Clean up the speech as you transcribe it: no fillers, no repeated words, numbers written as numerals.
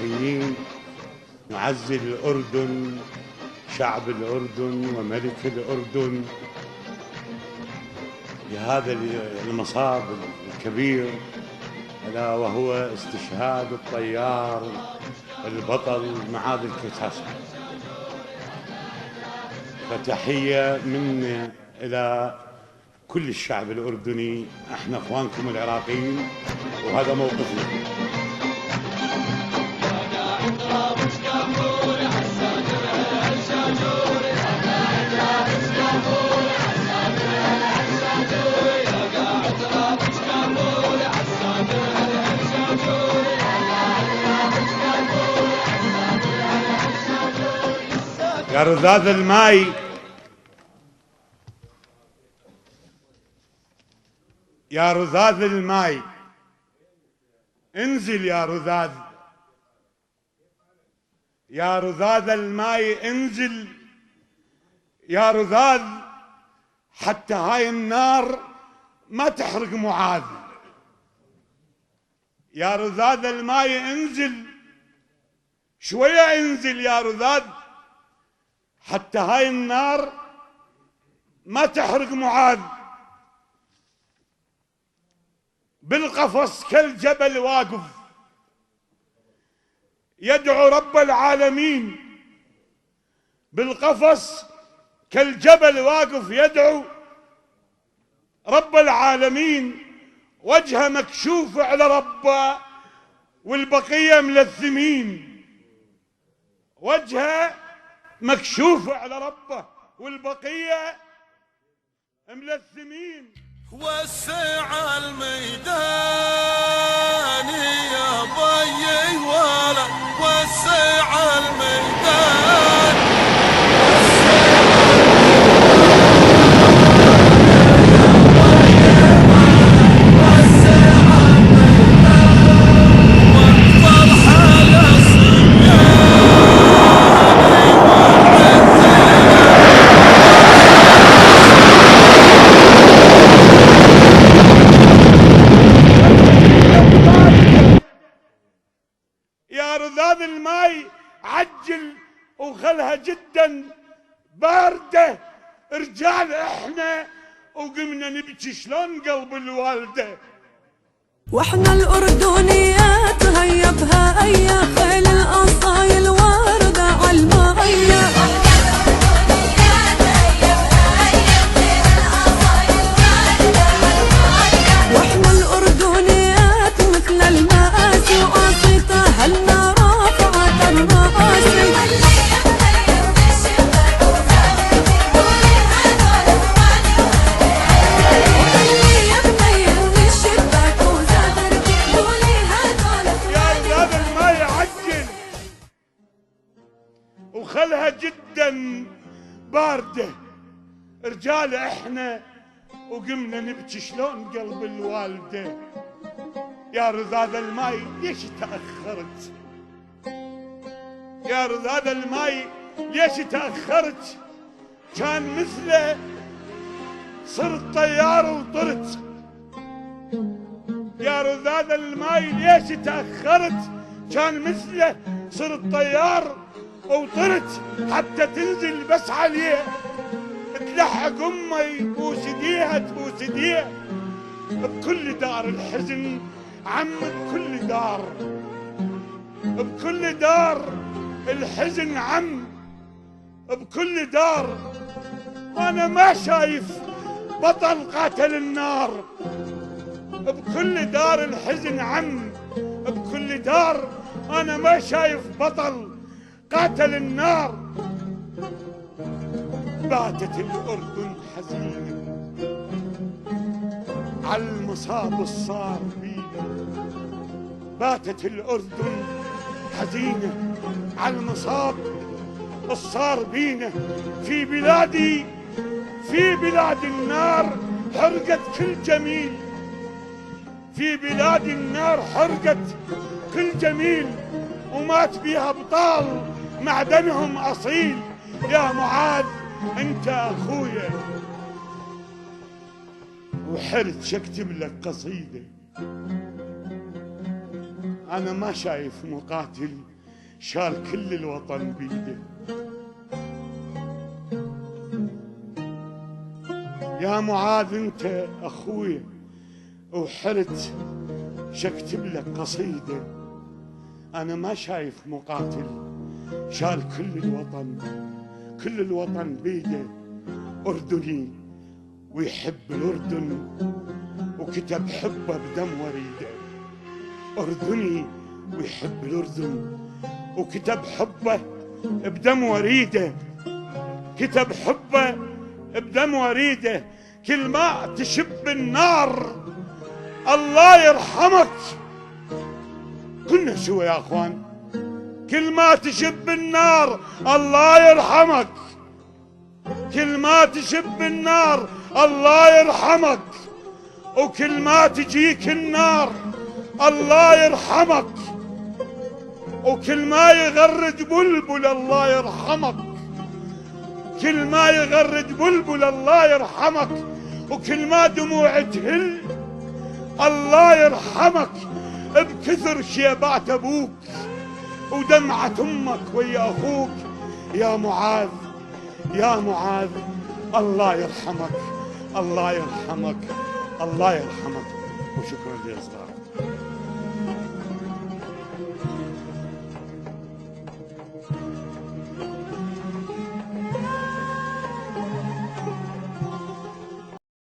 العراقيين نعزي الأردن، شعب الأردن وملك الأردن بهذا المصاب الكبير، ألا وهو استشهاد الطيار البطل معاذ الكتاسي. فتحية منا إلى كل الشعب الأردني، احنا اخوانكم العراقيين وهذا موقفنا. يا رذاذ الماي، يا رذاذ الماي انزل، يا رذاذ، يا رذاذ الماي انزل، يا رذاذ، حتى هاي النار ما تحرق معاذ. يا رذاذ الماي انزل، شوية انزل يا رذاذ، حتى هاي النار ما تحرق معاذ. بالقفص كالجبل واقف يدعو رب العالمين، بالقفص كالجبل واقف يدعو رب العالمين، وجهه مكشوف على ربه والبقية ملثمين، وجهه مكشوف على ربه والبقية ملثمين. وسع الميدان يا بيي ولا وسع الميدان، يا رذاذ الماي عجل وخلها جدا باردة، رجال احنا وقمنا نبكي شلون قلب الوالدة. واحنا الأردنيات هيا بها أيا خيل الأصايل واردة عالماية، واحنا الأردنيات مثل المآسي وقصيتها هالنا رافعة المآسي. وخلها جدا باردة، رجال احنا وقمنا نبكي شلون قلب الوالدة. يا رذاذ الماي ليش تأخرت؟ يا رذاذ الماي ليش تأخرت؟ كان مثله صرت طيار وطرت. يا رذاذ الماي ليش تأخرت؟ كان مثله صرت طيار وطرت، حتى تنزل بس عليه تلحق امه يبوس ايديها تبوس ايديها. بكل دار الحزن عم، بكل دار، بكل دار الحزن عم، بكل دار. وانا ما شايف بطل قاتل النار. بكل دار الحزن عم، بكل دار انا ما شايف بطل قاتل النار. باتت الأردن حزينة على المصاب الصار بينا، باتت الأردن حزينة على المصاب الصار بينا. في بلادي، في بلاد النار حرقت كل جميل، في بلاد النار حرقت كل جميل، ومات بيها ابطال معدنهم اصيل. يا معاذ انت اخويا، وحرت شكتب لك قصيده أنا ما شايف مقاتل شال كل الوطن بيده. يا معاذ انت اخوي وحرت شكتب لك قصيدة، انا ما شايف مقاتل شال كل الوطن بيده. اردني ويحب الاردن وكتب حبه بدم وريده. اردني ويحب الاردن وكتب حبه بدم وريده. كتب حبه بدم وريده. كل ما تشب النار الله يرحمك. كنا سوا يا اخوان. كل ما تشب النار الله يرحمك. كل ما تشب النار الله يرحمك. وكل ما تجيك النار الله يرحمك. وكل ما يغرد بلبل الله يرحمك. كل ما يغرد بلبل الله يرحمك. وكل ما دموع تهل الله يرحمك. بكثر شيبات ابوك ودمعة امك ويا اخوك. يا معاذ يا معاذ الله يرحمك. الله يرحمك. الله يرحمك. وشكرا لأصدقائي.